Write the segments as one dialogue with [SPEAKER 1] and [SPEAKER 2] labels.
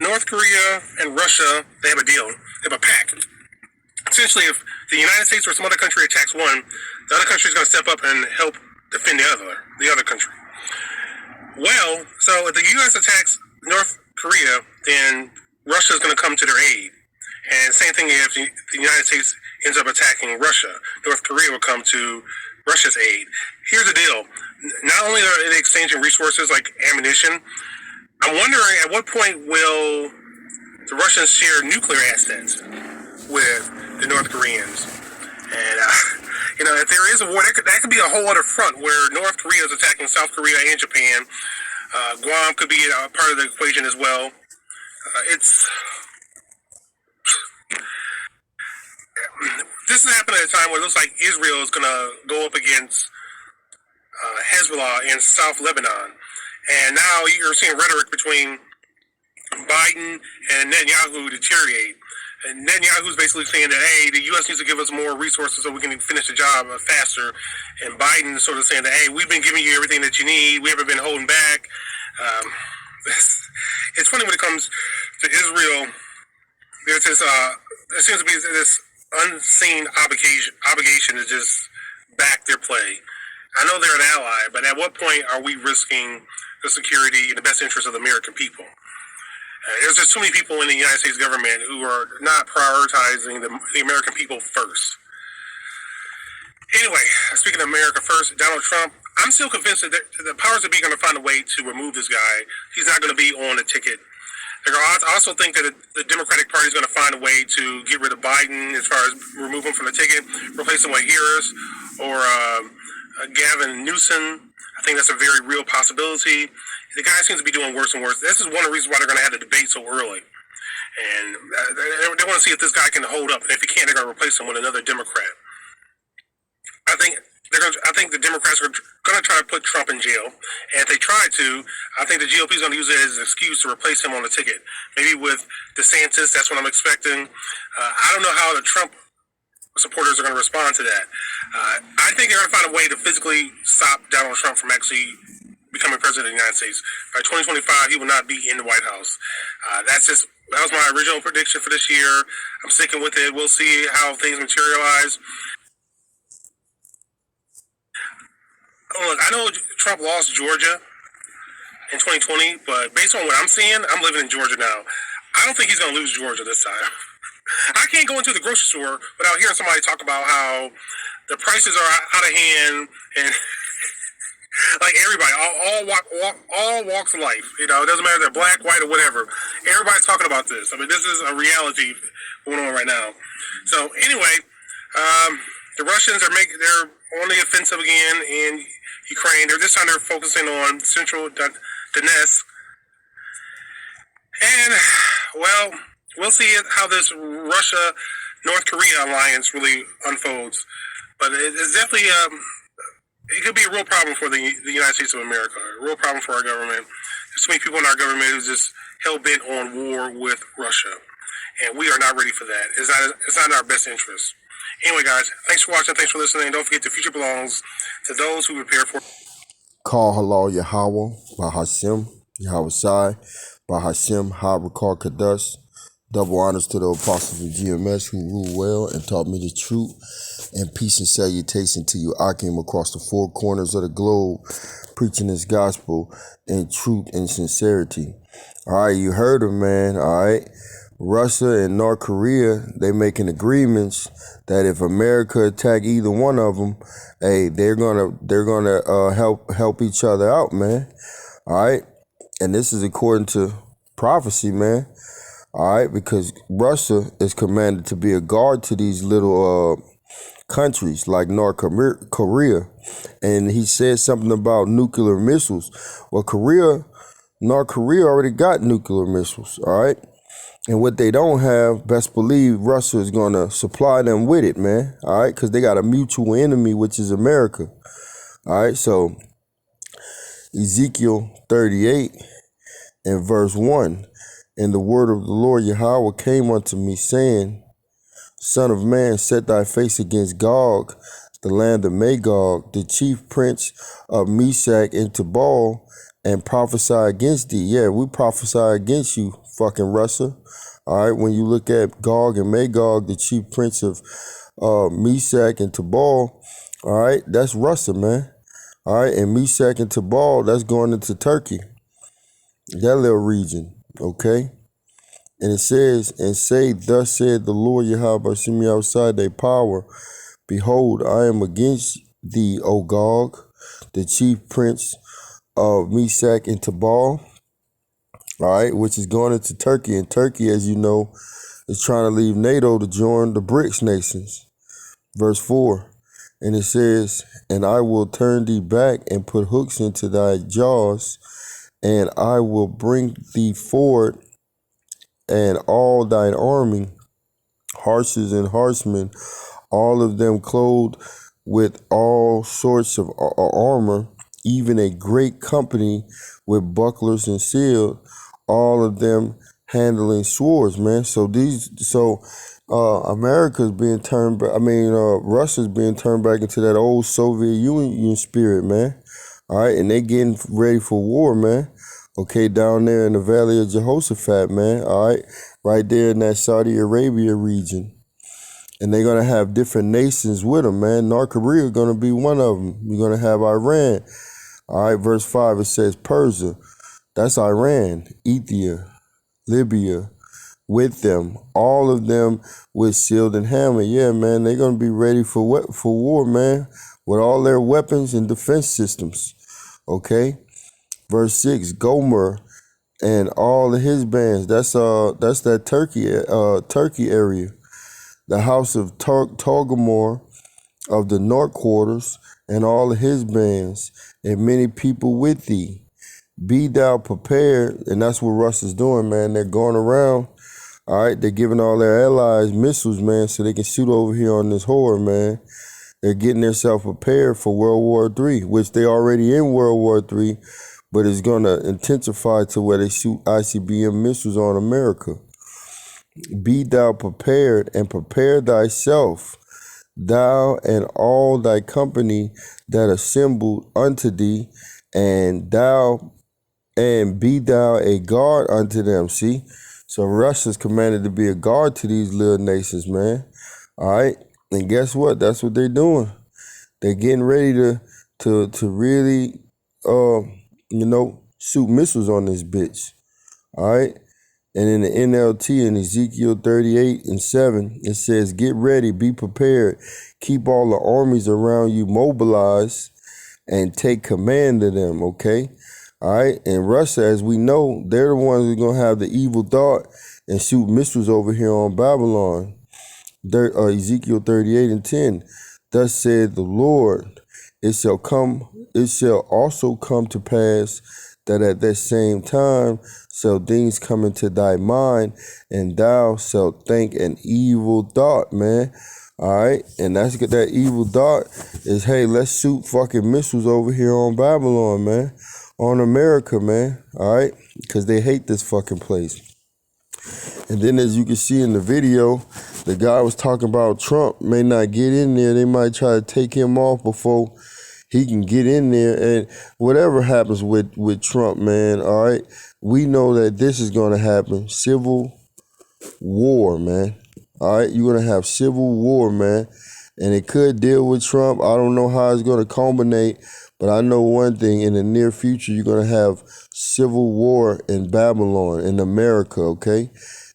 [SPEAKER 1] North Korea and Russia, they have a deal. They have a pact. Essentially, if the United States or some other country attacks one, the other country is going to step up and help defend the other country. Well, so if the U.S. attacks North Korea, then Russia is going to come to their aid. And same thing if the United States ends up attacking Russia, North Korea will come to Russia's aid. Here's the deal. Not only are they exchanging resources like ammunition, I'm wondering at what point will the Russians share nuclear assets with the North Koreans? And, if there is a war, that could be a whole other front where North Korea is attacking South Korea and Japan. Guam could be a part of the equation as well. This is happening at a time where it looks like Israel is going to go up against Hezbollah in South Lebanon. And now you're seeing rhetoric between Biden and Netanyahu deteriorate. And Netanyahu's basically saying that, hey, the U.S. needs to give us more resources so we can finish the job faster. And Biden is sort of saying that, hey, we've been giving you everything that you need. We haven't been holding back. It's funny when it comes to Israel. There's this, there seems to be this unseen obligation to just back their play. I know they're an ally, but at what point are we risking the security and the best interest of the American people? There's just too many people in the United States government who are not prioritizing the American people first. Anyway, speaking of America first, Donald Trump, I'm still convinced that the powers that be are going to find a way to remove this guy. He's not going to be on the ticket. I also think that the Democratic Party is going to find a way to get rid of Biden as far as remove him from the ticket, replace him with Harris or Gavin Newsom. I think that's a very real possibility. The guy seems to be doing worse and worse. This is one of the reasons why they're going to have the debate so early. And they want to see if this guy can hold up. And if he can't, they're going to replace him with another Democrat. I think the Democrats are going to try to put Trump in jail. And if they try to, I think the GOP is going to use it as an excuse to replace him on the ticket. Maybe with DeSantis, that's what I'm expecting. I don't know how the Trump supporters are going to respond to that. I think they're going to find a way to physically stop Donald Trump from actually becoming president of the United States. By 2025, he will not be in the White House. That was my original prediction for this year. I'm sticking with it. We'll see how things materialize. Look, I know Trump lost Georgia in 2020, but based on what I'm seeing, I'm living in Georgia now. I don't think he's going to lose Georgia this time. I can't go into the grocery store without hearing somebody talk about how the prices are out of hand and like everybody, all walks of life. It doesn't matter if they're black, white, or whatever. Everybody's talking about this. I mean, this is a reality going on right now. So anyway, the Russians they're on the offensive again in Ukraine. This time they're focusing on central Donetsk. And, well, we'll see how this Russia-North Korea alliance really unfolds. But it's definitely, it could be a real problem for the United States of America, a real problem for our government. There's so many people in our government who's just hell-bent on war with Russia. And we are not ready for that. It's not in our best interest. Anyway, guys, thanks for watching. Thanks for listening. Don't forget the future belongs to those who prepare for.
[SPEAKER 2] Call halal Yahweh by Hashem, Yahweh Sai, by Hashem, Habrakar Kadush. Double honors to the apostles of GMS who rule well and taught me the truth. And peace and salutation to you. I came across the four corners of the globe preaching this gospel in truth and sincerity. All right, you heard him, man. All right. Russia and North Korea, they making agreements that if America attack either one of them, hey, they're gonna help each other out, man. All right, and this is according to prophecy, man. All right, because Russia is commanded to be a guard to these little countries like North Korea, and he said something about nuclear missiles. Well, North Korea already got nuclear missiles. All right. And what they don't have, best believe Russia is going to supply them with it, man. All right, because they got a mutual enemy, which is America. All right, so Ezekiel 38 and verse 1. And the word of the Lord Yahweh came unto me, saying, Son of man, set thy face against Gog, the land of Magog, the chief prince of Meshach and Tubal, and prophesy against thee. Yeah, we prophesy against you, fucking Russia. All right, when you look at Gog and Magog, the chief prince of Meshach and Tubal, all right, that's Russia, man. All right, and Meshach and Tubal, that's going into Turkey, that little region, okay? And it says, and say, thus said the Lord Yahweh, see me outside thy power. Behold, I am against thee, O Gog, the chief prince of Meshach and Tubal, all right, which is going into Turkey. And Turkey, as you know, is trying to leave NATO to join the BRICS nations. Verse 4, and it says, and I will turn thee back and put hooks into thy jaws, and I will bring thee forward and all thine army, horses and horsemen, all of them clothed with all sorts of armor, even a great company with bucklers and shield, all of them handling swords, man. So America's being turned back. Russia's being turned back into that old Soviet Union spirit, man. All right, and they getting ready for war, man. Okay, down there in the Valley of Jehoshaphat, man. All right, right there in that Saudi Arabia region. And they're going to have different nations with them, man. North Korea is going to be one of them. You're going to have Iran. All right, verse 5, it says Persia. That's Iran, Ethiopia, Libya, with them. All of them with shield and hammer. Yeah, man, they're going to be ready for war, man, with all their weapons and defense systems. Okay? Verse 6, Gomer and all of his bands. That's that Turkey area. The house of Targamor of the north quarters, and all of his bands, and many people with thee. Be thou prepared, and that's what Russia's doing, man. They're going around, all right, they're giving all their allies missiles, man, so they can shoot over here on this whore, man. They're getting themselves prepared for World War III, which they already in World War III, but it's going to intensify to where they shoot ICBM missiles on America. Be thou prepared, and prepare thyself, thou and all thy company that assembled unto thee, and be thou a guard unto them. See? So Russia's commanded to be a guard to these little nations, man. All right? And guess what? That's what they're doing. They're getting ready to really shoot missiles on this bitch. All right? And in the NLT in Ezekiel 38:7, it says, get ready, be prepared, keep all the armies around you mobilized, and take command of them, okay? All right, and Russia, as we know, they're the ones who are going to have the evil thought and shoot missiles over here on Babylon. Ezekiel 38:10, thus said the Lord, it shall also come to pass that at that same time shall things come into thy mind, and thou shalt think an evil thought, man. All right, and that's that evil thought is, hey, let's shoot fucking missiles over here on Babylon, man, on America, man. All right, because they hate this fucking place. And then, as you can see in the video, the guy was talking about Trump may not get in there. They might try to take him off before he can get in there. And whatever happens with Trump, man, all right, we know that this is going to happen. Civil war, man. All right, you're going to have civil war, man. And it could deal with Trump. I don't know how it's going to culminate, but I know one thing. In the near future, you're going to have civil war in Babylon, in America, okay?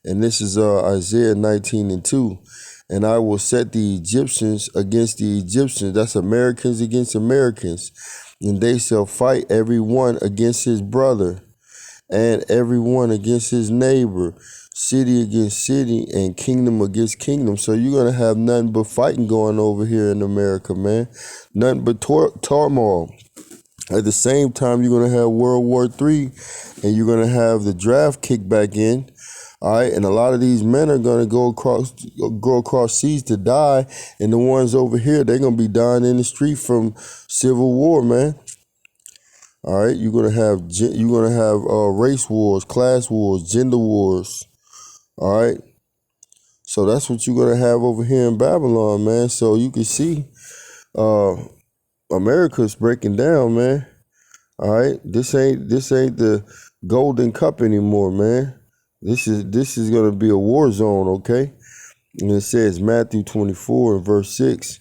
[SPEAKER 2] And this is Isaiah 19:2. And I will set the Egyptians against the Egyptians. That's Americans against Americans. And they shall fight every one against his brother, and every one against his neighbor, city against city, and kingdom against kingdom. So you're going to have nothing but fighting going over here in America, man. Nothing but turmoil. At the same time, you're going to have World War III, and you're going to have the draft kick back in. All right, and a lot of these men are going to go across seas to die, and the ones over here, they're going to be dying in the street from civil war, man. All right, you're gonna have race wars, class wars, gender wars. All right, so that's what you're gonna have over here in Babylon, man. So you can see, America's breaking down, man. All right, this ain't the Golden Cup anymore, man. This is gonna be a war zone, okay? And it says Matthew 24 and verse 6.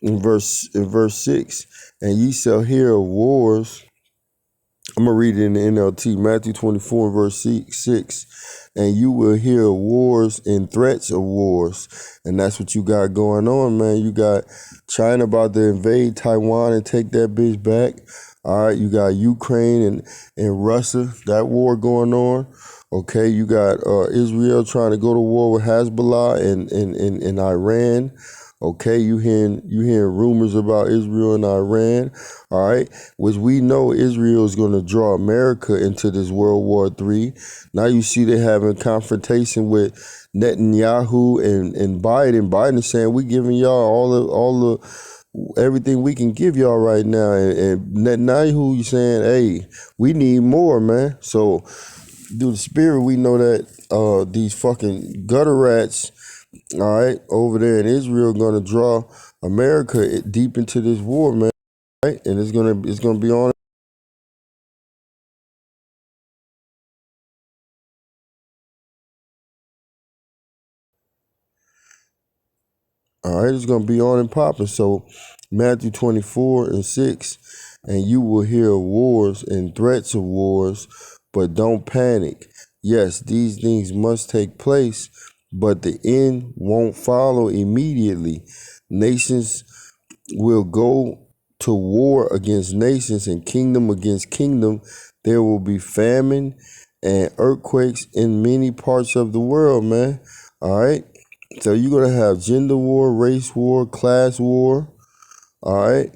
[SPEAKER 2] In verse 6, and ye shall hear of wars. I'm gonna read it in the NLT, Matthew 24 and verse 6. And you will hear of wars and threats of wars. And that's what you got going on, man. You got China about to invade Taiwan and take that bitch back. All right, you got Ukraine and Russia, that war going on. Okay, you got Israel trying to go to war with Hezbollah and Iran. Okay, you hearing rumors about Israel and Iran, all right, which we know Israel is going to draw America into this World War III. Now you see they having confrontation with Netanyahu and Biden. Biden is saying we giving y'all all the everything we can give y'all right now, and Netanyahu you saying, hey, we need more, man. So through the spirit, we know that these fucking gutter rats, all right, over there in Israel, gonna draw America deep into this war, man. Right, and it's gonna be on. All right, it's gonna be on and popping. So Matthew 24 and 6, and you will hear of wars and threats of wars, but don't panic. Yes, these things must take place, but the end won't follow immediately. Nations will go to war against nations and kingdom against kingdom. There will be famine and earthquakes in many parts of the world, man. All right. So you're going to have gender war, race war, class war. All right.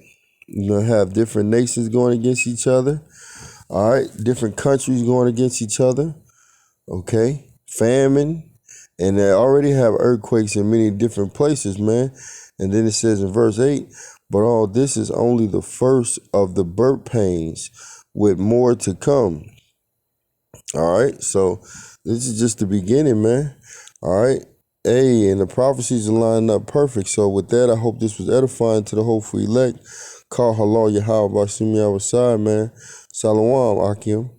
[SPEAKER 2] You're going to have different nations going against each other. All right. Different countries going against each other. Okay. Famine. And they already have earthquakes in many different places, man. And then it says in verse 8, but all this is only the first of the birth pains, with more to come. All right. So this is just the beginning, man. All right. Hey, and the prophecies are lining up perfect. So with that, I hope this was edifying to the hopeful elect. Call halal Yahweh Bashim Yahweh, man. Salawam, Akim.